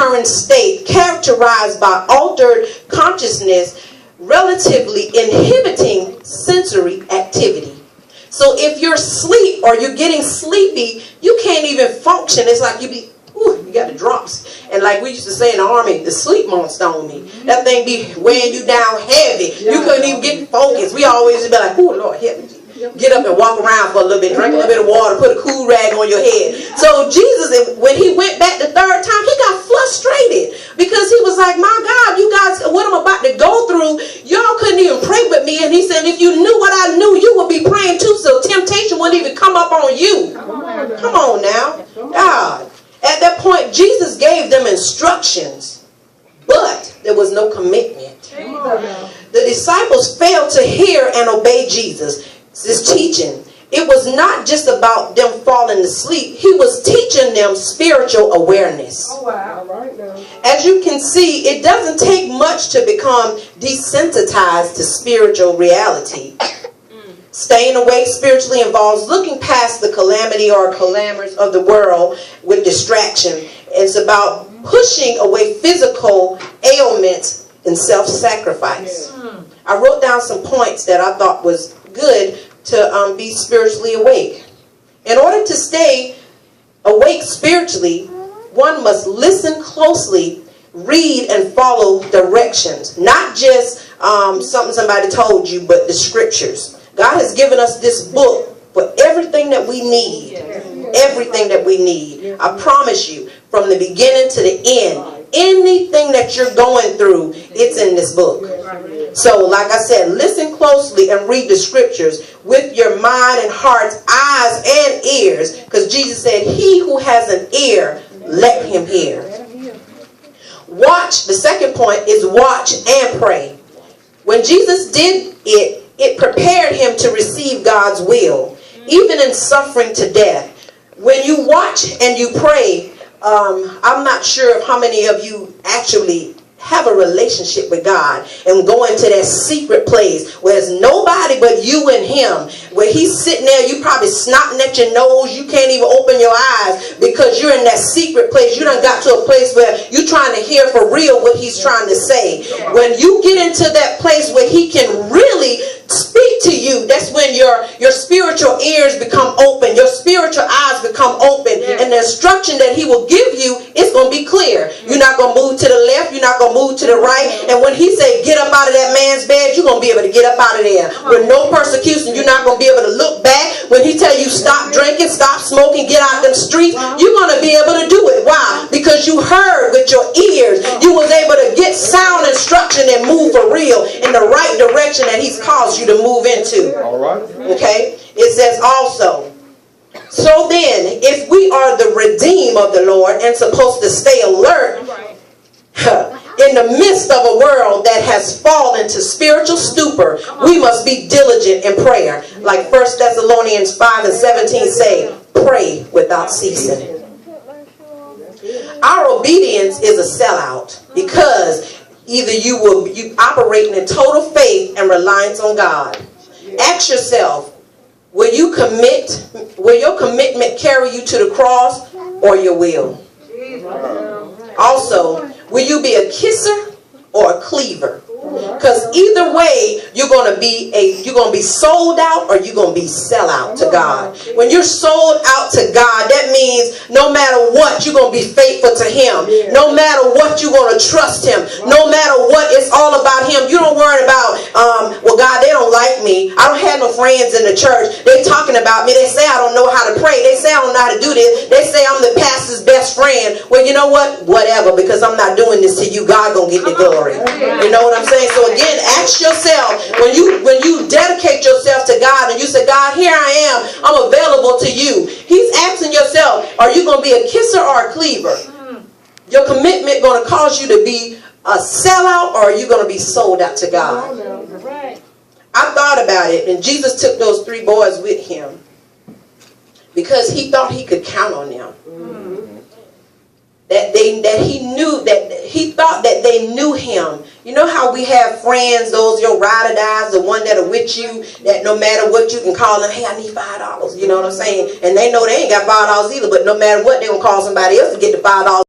current state characterized by altered consciousness, relatively inhibiting sensory activity. So if you're asleep or you're getting sleepy, you can't even function. It's like you got the drops. And like we used to say in the army, the sleep monster on me. That thing be weighing you down heavy. You couldn't even get focused. We always be like, oh, Lord, help me. Get up and walk around for a little bit, drink a little bit of water, put a cool rag on your head. So Jesus, when he went back the third time, he got frustrated because he was like, my God, you guys, what I'm about to go through, y'all couldn't even pray with me. And he said, if you knew what I knew, you would be praying too, so temptation wouldn't even come up on you. Come on now. God. At that point, Jesus gave them instructions, but there was no commitment. The disciples failed to hear and obey Jesus. This teaching. It was not just about them falling asleep. He was teaching them spiritual awareness. Oh, wow. Right now. As you can see, it doesn't take much to become desensitized to spiritual reality. Staying awake spiritually involves looking past the calamity or clamors of the world with distraction. It's about pushing away physical ailments and self-sacrifice. I wrote down some points that I thought was good to be spiritually awake. In order to stay awake spiritually, one must listen closely, read and follow directions. Not just something somebody told you, but the scriptures. God has given us this book for everything that we need. Everything that we need. I promise you, from the beginning to the end, anything that you're going through, it's in this book. So, like I said, listen closely and read the scriptures with your mind and heart's eyes and ears. Because Jesus said, he who has an ear, let him hear. Watch, the second point is watch and pray. When Jesus did it, it prepared him to receive God's will, even in suffering to death. When you watch and you pray, I'm not sure of how many of you actually have a relationship with God and go into that secret place where there's nobody but you and him, where he's sitting there, you probably snotting at your nose, you can't even open your eyes because you're in that secret place. You done got to a place where you're trying to hear for real what he's trying to say. When you get into that place where he can really speak to you, that's when your spiritual ears become open, your spiritual eyes become open, and the instruction that he will give you is going to be clear. You're not going to move to the left, you're not going to move to the right, and when he say get up out of that man's bed, you're going to be able to get up out of there with no persecution. You're not going to be able to look back. When he tell you stop drinking, stop smoking, get out them streets, you're going to be able to do it. Why? Because you heard with your ears. You was able to get sound instruction and move for real in the right direction that he's caused you to move into. All right. Okay. It says also, so then, if we are the redeemed of the Lord and supposed to stay alert in the midst of a world that has fallen to spiritual stupor, we must be diligent in prayer. Like 1 Thessalonians 5:17 say, pray without ceasing. Our obedience is a sellout because either you operating in total faith and reliance on God. Ask yourself, will your commitment carry you to the cross or your will? Also, will you be a kisser or a cleaver? Because either way, you're going to be sold out or you're going to be sell out to God. When you're sold out to God, that means no matter what, you're going to be faithful to him. No matter what, you're going to trust him. No matter what, it's all about him. You don't worry about, well, God, they don't like me. I don't have no friends in the church. They talking about me. They say I don't know how to pray. They say I don't know how to do this. They say I'm the pastor's best friend. Well, you know what? Whatever, because I'm not doing this to you. God gonna get the glory. You know what I'm saying? So again, ask yourself, when you dedicate yourself to God and you say, God, here I am, I'm available to you. He's asking yourself, are you going to be a kisser or a cleaver? Your commitment going to cause you to be a sellout, or are you going to be sold out to God? I thought about it, and Jesus took those 3 boys with him because he thought he could count on them. He thought that they knew him. You know how we have friends, those your ride or dies, the one that are with you, that no matter what you can call them, hey, I need $5. You know what I'm saying? And they know they ain't got $5 either, but no matter what, they're going to call somebody else to get the $5.